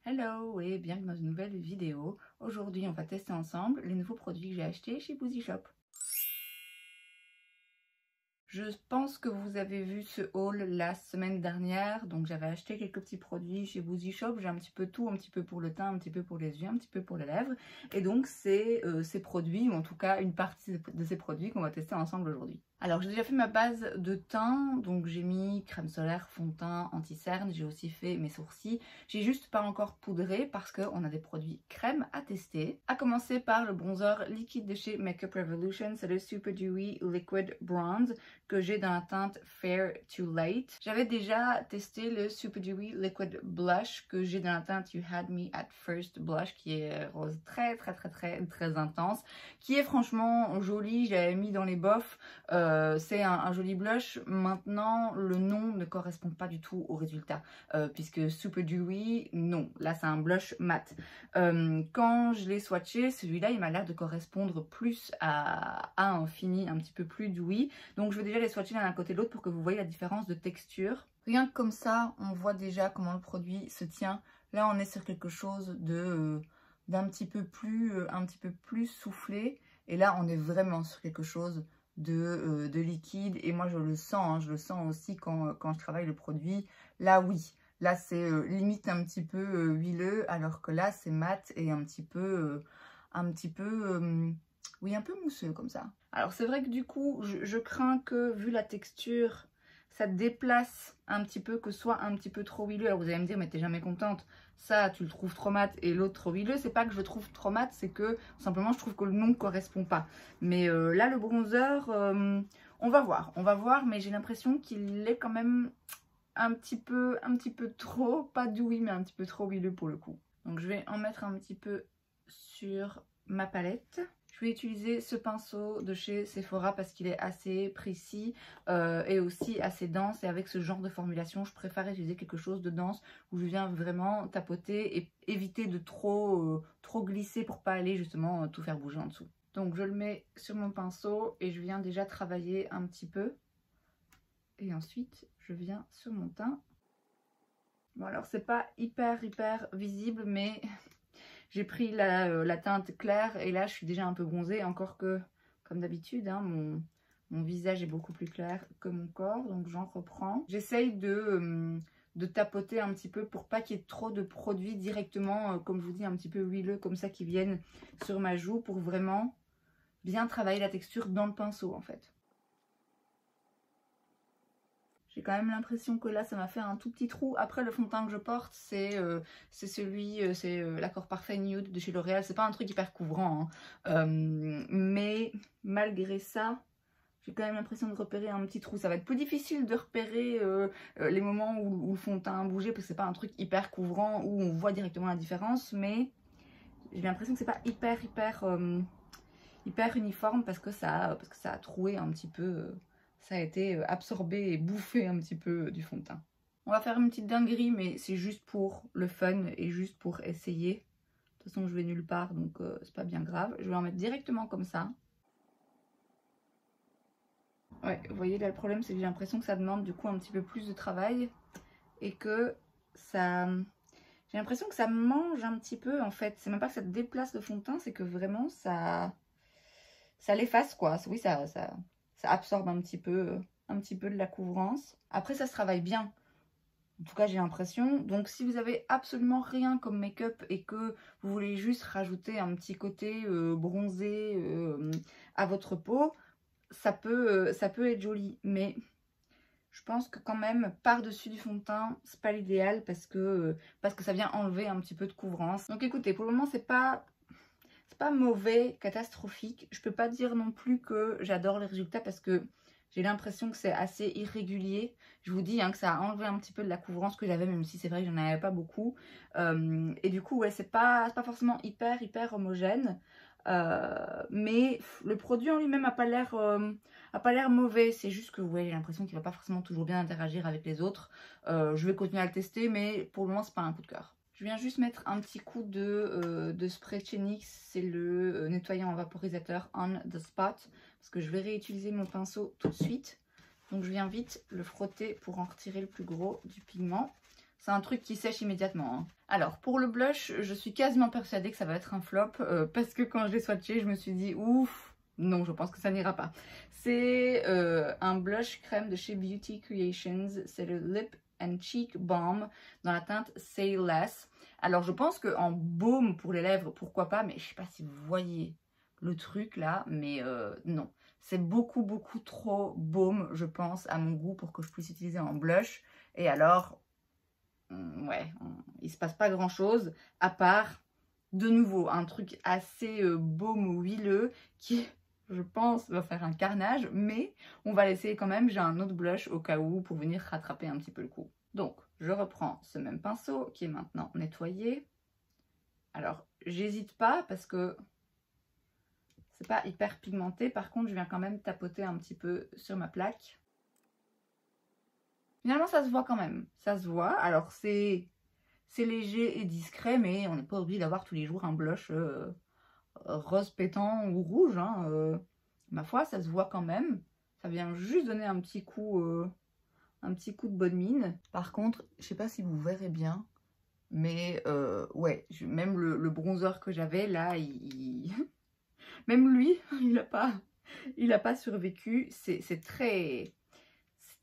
Hello et bienvenue dans une nouvelle vidéo. Aujourd'hui on va tester ensemble les nouveaux produits que j'ai achetés chez Boozy Shop. Je pense que vous avez vu ce haul la semaine dernière, donc j'avais acheté quelques petits produits chez Boozy Shop. J'ai un petit peu tout, un petit peu pour le teint, un petit peu pour les yeux, un petit peu pour les lèvres. Et donc c'est ces produits, ou en tout cas une partie de ces produits qu'on va tester ensemble aujourd'hui. Alors j'ai déjà fait ma base de teint, donc j'ai mis crème solaire, fond de teint, anti-cerne, j'ai aussi fait mes sourcils. J'ai juste pas encore poudré parce qu'on a des produits crème à tester. À commencer par le bronzer liquide de chez Makeup Revolution, c'est le Super Dewy Liquid Bronze que j'ai dans la teinte Fair to Light. J'avais déjà testé le Super Dewy Liquid Blush que j'ai dans la teinte You Had Me at First Blush, qui est rose très intense, qui est franchement joli. J'avais mis dans les bofs. C'est un joli blush. Maintenant, le nom ne correspond pas du tout au résultat, puisque Super Dewy, non, là c'est un blush mat. Quand je l'ai swatché, celui-là il m'a l'air de correspondre plus à un fini un petit peu plus dewy. Donc je vais déjà les swatcher l'un à côté de l'autre pour que vous voyez la différence de texture. Rien que comme ça, on voit déjà comment le produit se tient. Là on est sur quelque chose de d'un petit peu plus soufflé, et là on est vraiment sur quelque chose de liquide. Et moi je le sens, hein, je le sens aussi quand je travaille le produit. Là oui, là c'est limite un petit peu huileux, alors que là c'est mat et un petit peu oui, un peu mousseux comme ça. Alors c'est vrai que du coup je crains que, vu la texture, ça déplace un petit peu, que ce soit un petit peu trop huileux. Alors vous allez me dire, mais t'es jamais contente, ça tu le trouves trop mat et l'autre trop huileux. C'est pas que je le trouve trop mat, c'est que simplement je trouve que le nom ne correspond pas. Mais là le bronzer, on va voir, mais j'ai l'impression qu'il est quand même un petit peu trop, pas dewy, mais un petit peu trop huileux pour le coup. Donc je vais en mettre un petit peu sur ma palette. Je vais utiliser ce pinceau de chez Sephora parce qu'il est assez précis et aussi assez dense. Et avec ce genre de formulation, je préfère utiliser quelque chose de dense où je viens vraiment tapoter et éviter de trop glisser pour pas aller justement tout faire bouger en dessous. Donc je le mets sur mon pinceau et je viens déjà travailler un petit peu. Et ensuite, je viens sur mon teint. Bon, alors c'est pas hyper visible, mais j'ai pris la teinte claire et là je suis déjà un peu bronzée, encore que comme d'habitude hein, mon visage est beaucoup plus clair que mon corps, donc j'en reprends. J'essaye de tapoter un petit peu pour pas qu'il y ait trop de produits directement, comme je vous dis, un petit peu huileux comme ça qui viennent sur ma joue, pour vraiment bien travailler la texture dans le pinceau en fait. J'ai quand même l'impression que là ça m'a fait un tout petit trou. Après, le fond de teint que je porte c'est l'Accord Parfait Nude de chez L'Oréal. C'est pas un truc hyper couvrant hein. Mais malgré ça, j'ai quand même l'impression de repérer un petit trou. Ça va être plus difficile de repérer les moments où le fond de teint a bougé, parce que c'est pas un truc hyper couvrant où on voit directement la différence. Mais j'ai l'impression que c'est pas hyper uniforme parce que ça a troué un petit peu. Ça a été absorbé et bouffé un petit peu du fond de teint. On va faire une petite dinguerie, mais c'est juste pour le fun et juste pour essayer. De toute façon, je vais nulle part, donc c'est pas bien grave. Je vais en mettre directement comme ça. Ouais, vous voyez, là le problème c'est que j'ai l'impression que ça demande du coup un petit peu plus de travail. Et que ça... J'ai l'impression que ça mange un petit peu en fait. C'est même pas que ça déplace le fond de teint, c'est que vraiment ça l'efface quoi. Oui, ça absorbe un petit peu de la couvrance. Après ça se travaille bien, en tout cas j'ai l'impression. Donc si vous avez absolument rien comme make-up et que vous voulez juste rajouter un petit côté bronzé à votre peau, ça peut être joli. Mais je pense que quand même par-dessus du fond de teint c'est pas l'idéal, parce que ça vient enlever un petit peu de couvrance. Donc écoutez, pour le moment c'est pas mauvais, catastrophique. Je peux pas dire non plus que j'adore les résultats parce que j'ai l'impression que c'est assez irrégulier. Je vous dis hein, que ça a enlevé un petit peu de la couvrance que j'avais, même si c'est vrai que j'en avais pas beaucoup. Et du coup, ouais, c'est pas forcément hyper homogène. Mais le produit en lui-même a pas l'air mauvais. C'est juste que ouais, j'ai l'impression qu'il va pas forcément toujours bien interagir avec les autres. Je vais continuer à le tester, mais pour le moment, c'est pas un coup de cœur. Je viens juste mettre un petit coup de spray chez NYX, c'est le nettoyant vaporisateur On The Spot, parce que je vais réutiliser mon pinceau tout de suite. Donc je viens vite le frotter pour en retirer le plus gros du pigment. C'est un truc qui sèche immédiatement. Hein. Alors, pour le blush, je suis quasiment persuadée que ça va être un flop. Parce que quand je l'ai swatché, je me suis dit, ouf, non, je pense que ça n'ira pas. C'est un blush crème de chez Beauty Creations. C'est le Lip and Cheek Balm dans la teinte Say Less. Alors, je pense qu'en baume pour les lèvres, pourquoi pas. Mais je sais pas si vous voyez le truc là. Mais non. C'est beaucoup, beaucoup trop baume, je pense, à mon goût pour que je puisse utiliser en blush. Et alors... ouais, il se passe pas grand chose à part de nouveau un truc assez baume huileux qui je pense va faire un carnage, mais on va l'essayer quand même. J'ai un autre blush au cas où pour venir rattraper un petit peu le coup. Donc je reprends ce même pinceau qui est maintenant nettoyé. Alors j'hésite pas parce que c'est pas hyper pigmenté, par contre je viens quand même tapoter un petit peu sur ma plaque. Finalement, ça se voit quand même. Ça se voit. Alors, c'est léger et discret, mais on n'est pas obligé d'avoir tous les jours un blush rose pétant ou rouge. Hein. Ma foi, ça se voit quand même. Ça vient juste donner un petit coup de bonne mine. Par contre, je sais pas si vous verrez bien, mais ouais, même le bronzer que j'avais, là, même lui, il a pas survécu. C'est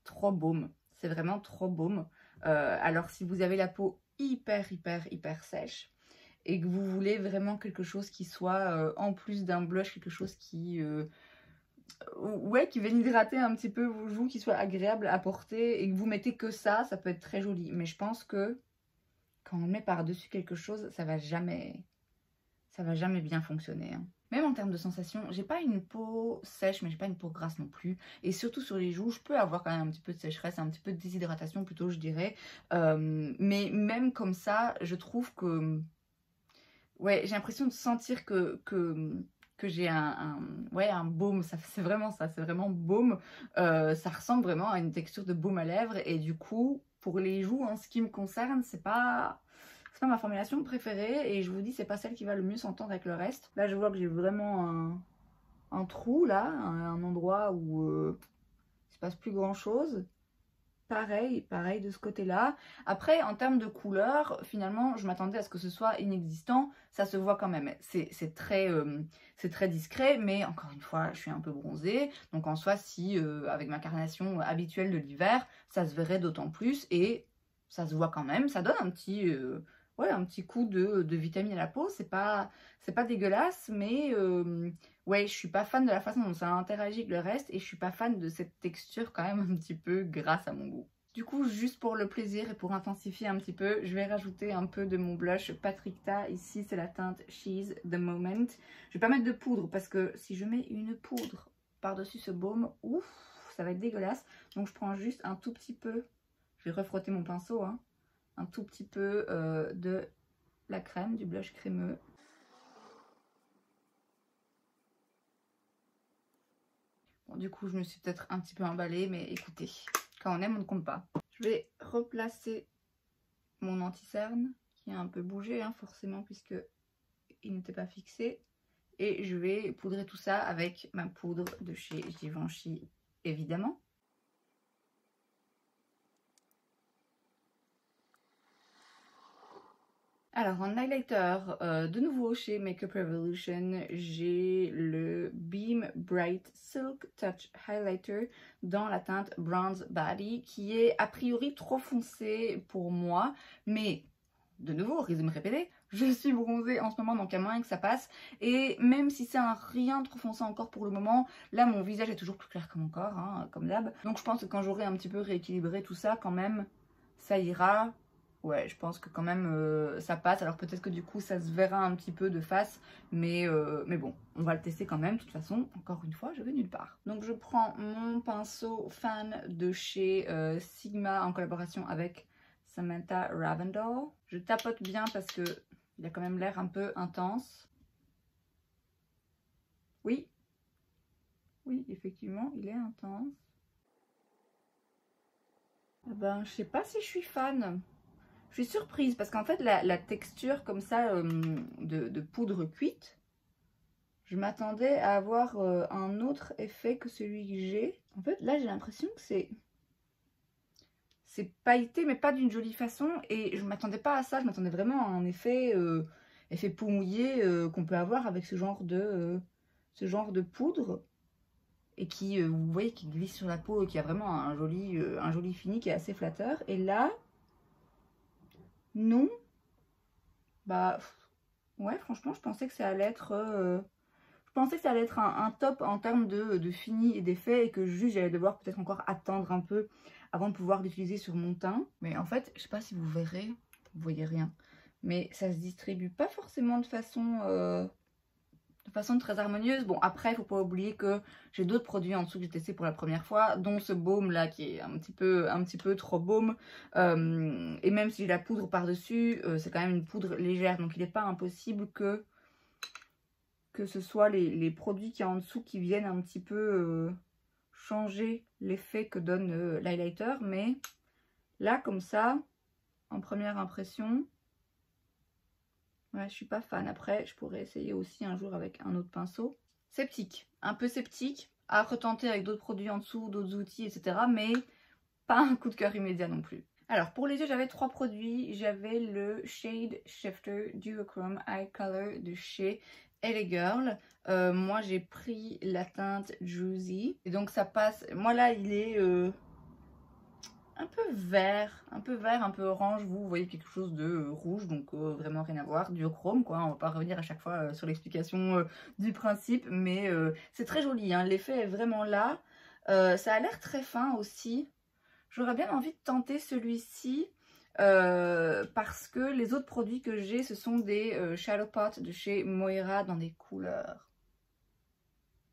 trop baume. C'est vraiment trop baume. Alors si vous avez la peau hyper sèche et que vous voulez vraiment quelque chose qui soit en plus d'un blush, quelque chose qui ouais, qui vienne hydrater un petit peu vos joues, qui soit agréable à porter et que vous mettez que ça peut être très joli. Mais je pense que quand on met par-dessus quelque chose, ça va jamais bien fonctionner. Hein. Même en termes de sensation, j'ai pas une peau sèche, mais j'ai pas une peau grasse non plus. Et surtout sur les joues, je peux avoir quand même un petit peu de sécheresse, un petit peu de déshydratation plutôt, je dirais. Mais même comme ça, je trouve que... ouais, j'ai l'impression de sentir que j'ai ouais, un baume. C'est vraiment ça, c'est vraiment baume. Ça ressemble vraiment à une texture de baume à lèvres. Et du coup, pour les joues, en ce qui me concerne, c'est pas ma formulation préférée et je vous dis c'est pas celle qui va le mieux s'entendre avec le reste. Là je vois que j'ai vraiment un trou là, un endroit où il se passe plus grand chose. Pareil de ce côté là. Après en termes de couleur, finalement je m'attendais à ce que ce soit inexistant. Ça se voit quand même, c'est très discret, mais encore une fois je suis un peu bronzée. Donc en soi si avec ma carnation habituelle de l'hiver, ça se verrait d'autant plus et ça se voit quand même. Ça donne un petit... ouais, un petit coup de vitamine à la peau, c'est pas dégueulasse, mais ouais, je suis pas fan de la façon dont ça interagit avec le reste et je suis pas fan de cette texture quand même un petit peu grasse à mon goût. Du coup, juste pour le plaisir et pour intensifier un petit peu, je vais rajouter un peu de mon blush Patrickta. Ici, c'est la teinte She's the Moment. Je vais pas mettre de poudre parce que si je mets une poudre par-dessus ce baume, ouf, ça va être dégueulasse. Donc, je prends juste un tout petit peu, je vais refrotter mon pinceau, hein. Un tout petit peu de la crème, du blush crémeux. Bon, du coup, je me suis peut-être un petit peu emballée, mais écoutez, quand on aime, on ne compte pas. Je vais replacer mon anti-cerne, qui a un peu bougé, hein, forcément, puisque il n'était pas fixé. Et je vais poudrer tout ça avec ma poudre de chez Givenchy, évidemment. Alors en highlighter, de nouveau chez Makeup Revolution, j'ai le Beam Bright Silk Touch Highlighter dans la teinte Bronze Body qui est a priori trop foncé pour moi, mais de nouveau, risque de me répéter, je suis bronzée en ce moment donc il y a moyen que ça passe et même si c'est un rien trop foncé encore pour le moment, là mon visage est toujours plus clair que mon corps, hein, comme d'hab, donc je pense que quand j'aurai un petit peu rééquilibré tout ça quand même, ça ira. Ouais, je pense que quand même ça passe. Alors peut-être que du coup ça se verra un petit peu de face, mais bon, on va le tester quand même. De toute façon, encore une fois, je vais nulle part. Donc je prends mon pinceau Fan de chez Sigma en collaboration avec Samantha Ravendall. Je tapote bien parce que il a quand même l'air un peu intense. Oui, oui, effectivement, il est intense. Eh ben, je sais pas si je suis fan. Je suis surprise parce qu'en fait la texture comme ça de poudre cuite, je m'attendais à avoir un autre effet que celui que j'ai. En fait là j'ai l'impression que c'est c'est pailleté mais pas d'une jolie façon et je m'attendais pas à ça, je m'attendais vraiment à un effet, effet peau mouillée qu'on peut avoir avec ce genre de poudre et qui, vous voyez, qui glisse sur la peau et qui a vraiment un joli fini qui est assez flatteur. Et là, non, bah ouais, franchement, je pensais que ça allait être, un top en termes de fini et d'effet et que juste j'allais devoir peut-être encore attendre un peu avant de pouvoir l'utiliser sur mon teint. Mais en fait, je sais pas si vous verrez, vous voyez rien, mais ça se distribue pas forcément de façon très harmonieuse. Bon, après, il faut pas oublier que j'ai d'autres produits en dessous que j'ai testé pour la première fois, dont ce baume là qui est un petit peu trop baume. Et même si j'ai la poudre par-dessus, c'est quand même une poudre légère, donc il n'est pas impossible que ce soit les produits qui y a en dessous qui viennent un petit peu changer l'effet que donne l'highlighter. Mais là, comme ça, en première impression, ouais, je suis pas fan. Après, je pourrais essayer aussi un jour avec un autre pinceau. Sceptique, un peu sceptique, à retenter avec d'autres produits en dessous, d'autres outils, etc. Mais pas un coup de cœur immédiat non plus. Alors pour les yeux, j'avais 3 produits. J'avais le Shade Shifter Duochrome Eye Color de chez LA Girl. Moi j'ai pris la teinte Juicy. Et donc ça passe. Moi là il est un peu vert, un peu orange. Vous voyez quelque chose de rouge, donc vraiment rien à voir. Duochrome quoi. On va pas revenir à chaque fois sur l'explication du principe. Mais c'est très joli, hein. L'effet est vraiment là. Ça a l'air très fin aussi. J'aurais bien envie de tenter celui-ci parce que les autres produits que j'ai, ce sont des Shadow Pot de chez Moira dans des couleurs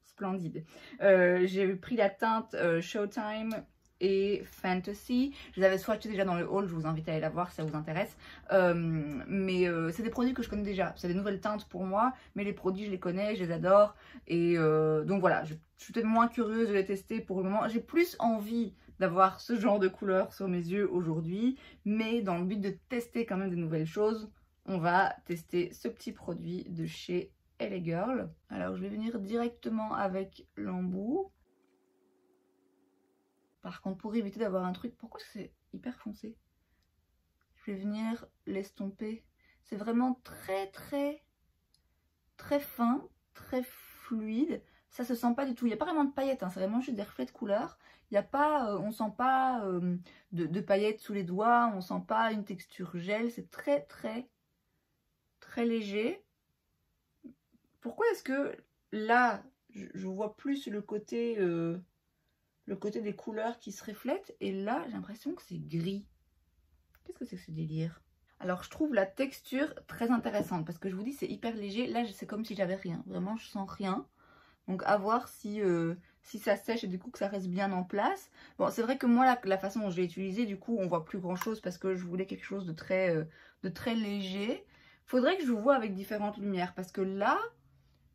splendides. J'ai pris la teinte Showtime et Fantasy. Je les avais swatchés déjà dans le haul, je vous invite à aller la voir si ça vous intéresse. Mais c'est des produits que je connais déjà, c'est des nouvelles teintes pour moi, mais les produits je les connais, je les adore. Et donc voilà, je suis peut-être moins curieuse de les tester pour le moment. J'ai plus envie d'avoir ce genre de couleur sur mes yeux aujourd'hui, mais dans le but de tester quand même de nouvelles choses, on va tester ce petit produit de chez LA Girl. Alors je vais venir directement avec l'embout. Par contre, pour éviter d'avoir un truc, pourquoi c'est hyper foncé? Je vais venir l'estomper. C'est vraiment très fin, très fluide. Ça se sent pas du tout. Il n'y a pas vraiment de paillettes, hein. C'est vraiment juste des reflets de couleur. Il y a pas, on sent pas de paillettes sous les doigts. On sent pas une texture gel. C'est très léger. Pourquoi est-ce que là, je vois plus le côté des couleurs qui se reflètent, et là j'ai l'impression que c'est gris. Qu'est-ce que c'est que ce délire? Alors je trouve la texture très intéressante parce que je vous dis c'est hyper léger. Là c'est comme si j'avais rien, vraiment je sens rien. Donc à voir si ça sèche et du coup que ça reste bien en place. Bon, c'est vrai que moi la façon dont je l'ai utilisé, du coup on voit plus grand chose parce que je voulais quelque chose de très léger. Faudrait que je vous vois avec différentes lumières parce que là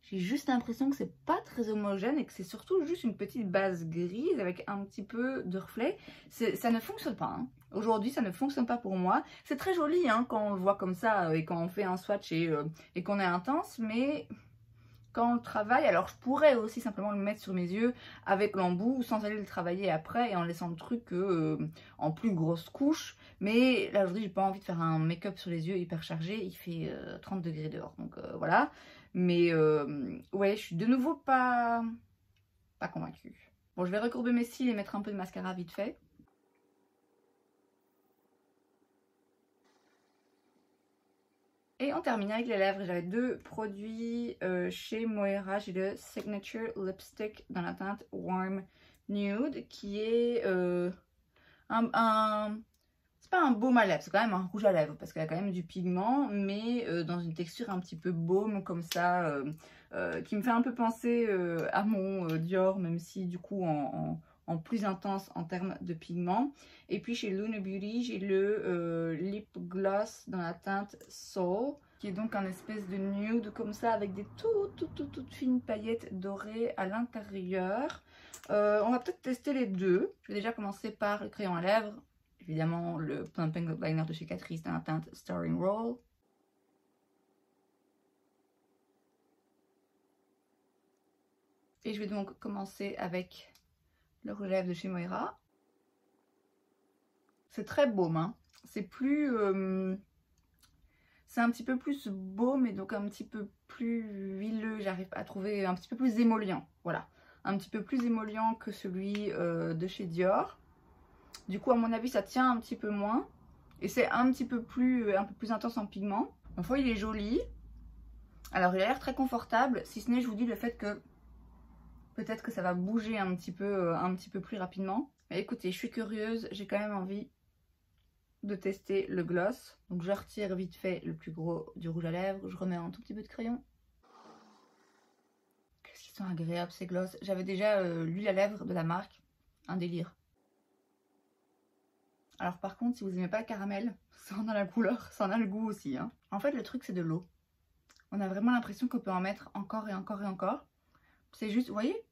j'ai juste l'impression que c'est pas très homogène et que c'est surtout juste une petite base grise avec un petit peu de reflet. Ça ne fonctionne pas, hein. Aujourd'hui, ça ne fonctionne pas pour moi. C'est très joli hein, quand on le voit comme ça et quand on fait un swatch et qu'on est intense, mais quand on le travaille, alors je pourrais aussi simplement le mettre sur mes yeux avec l'embout sans aller le travailler après et en laissant le truc en plus grosse couche. Mais là aujourd'hui, j'ai pas envie de faire un make-up sur les yeux hyper chargé. Il fait 30 degrés dehors, donc voilà. Mais ouais, je suis de nouveau pas convaincue. Bon, je vais recourber mes cils et mettre un peu de mascara vite fait. Et on termine avec les lèvres. J'avais 2 produits chez Moira. J'ai le Signature Lipstick dans la teinte Warm Nude qui est c'est pas un baume à lèvres, c'est quand même un rouge à lèvres parce qu'il y a quand même du pigment, mais dans une texture un petit peu baume comme ça, qui me fait un peu penser à mon Dior, même si du coup en plus intense en termes de pigment. Et puis chez Luna Beauty, j'ai le Lip Gloss dans la teinte Soul, qui est donc un espèce de nude comme ça avec des toutes fines paillettes dorées à l'intérieur. On va peut-être tester les deux. Je vais déjà commencer par le crayon à lèvres. Évidemment, le Plumping Liner de chez Catrice dans la teinte Starring Roll. Et je vais donc commencer avec le rouge à lèvres de chez Moira. C'est très baume, hein. C'est plus... c'est un petit peu plus baume et donc un petit peu plus huileux. J'arrive à trouver un petit peu plus émollient. Voilà. Un petit peu plus émollient que celui de chez Dior. Du coup, à mon avis, ça tient un petit peu moins. Et c'est un peu plus intense en pigment. Enfin, il est joli. Alors, il a l'air très confortable. Si ce n'est, je vous dis, le fait que peut-être que ça va bouger un petit peu plus rapidement. Mais écoutez, je suis curieuse. J'ai quand même envie de tester le gloss. Donc, je retire vite fait le plus gros du rouge à lèvres. Je remets un tout petit peu de crayon. Qu'est-ce qu'ils sont agréables ces gloss. J'avais déjà l'huile à lèvres de la marque. Un délire. Alors par contre, si vous n'aimez pas le caramel, ça en a la couleur, ça en a le goût aussi. Hein. En fait, le truc, c'est de l'eau. On a vraiment l'impression qu'on peut en mettre encore et encore et encore. C'est juste, vous voyez,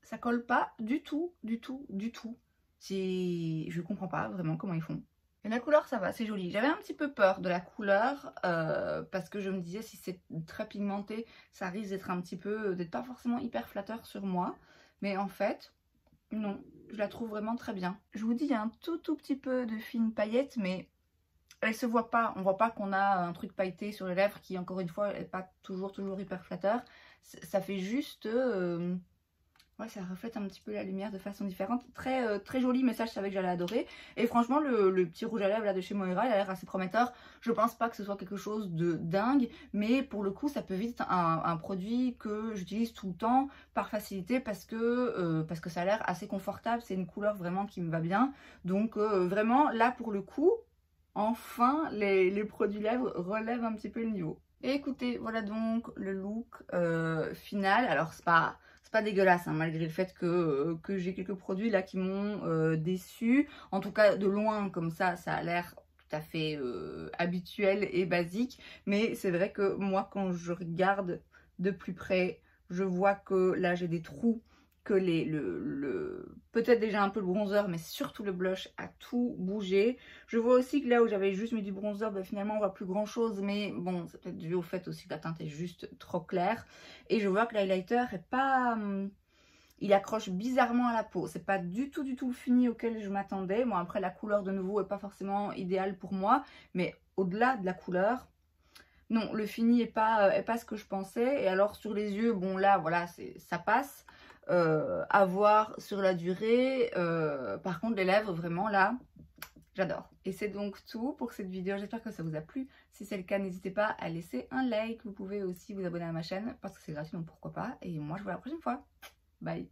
ça colle pas du tout, du tout, du tout. Je comprends pas vraiment comment ils font. Et la couleur, ça va, c'est joli. J'avais un petit peu peur de la couleur parce que je me disais, si c'est très pigmenté, ça risque d'être un petit peu, d'être pas forcément hyper flatteur sur moi. Mais en fait, non, je la trouve vraiment très bien. Je vous dis, il y a un tout petit peu de fine paillette, mais elle se voit pas. On voit pas qu'on a un truc pailleté sur les lèvres qui, encore une fois, n'est pas toujours hyper flatteur. Ça fait juste... ouais, ça reflète un petit peu la lumière de façon différente. Très joli, mais ça, je savais que j'allais adorer. Et franchement, le petit rouge à lèvres là, de chez Moira, il a l'air assez prometteur. Je pense pas que ce soit quelque chose de dingue, mais pour le coup, ça peut vite être un produit que j'utilise tout le temps par facilité parce que ça a l'air assez confortable. C'est une couleur vraiment qui me va bien. Donc vraiment, là, pour le coup, enfin, les produits lèvres relèvent un petit peu le niveau. Et écoutez, voilà donc le look final. Alors, c'est pas dégueulasse, hein, malgré le fait que j'ai quelques produits là qui m'ont déçue. En tout cas, de loin, comme ça a l'air tout à fait habituel et basique. Mais c'est vrai que moi, quand je regarde de plus près, je vois que là, j'ai des trous, que peut-être déjà un peu le bronzer, mais surtout le blush a tout bougé. Je vois aussi que là où j'avais juste mis du bronzer, bah, finalement on voit plus grand chose, mais bon, c'est peut-être dû au fait aussi que la teinte est juste trop claire. Et je vois que l'highlighter est pas... il accroche bizarrement à la peau. C'est pas du tout le fini auquel je m'attendais. Bon, après la couleur de nouveau est pas forcément idéale pour moi, mais au-delà de la couleur... non, le fini est pas ce que je pensais. Et alors sur les yeux, bon là, voilà, ça passe. À voir sur la durée. Par contre, les lèvres, vraiment là, j'adore. Et c'est donc tout pour cette vidéo. J'espère que ça vous a plu. Si c'est le cas, n'hésitez pas à laisser un like. Vous pouvez aussi vous abonner à ma chaîne parce que c'est gratuit, donc pourquoi pas. Et moi, je vous vois la prochaine fois. Bye.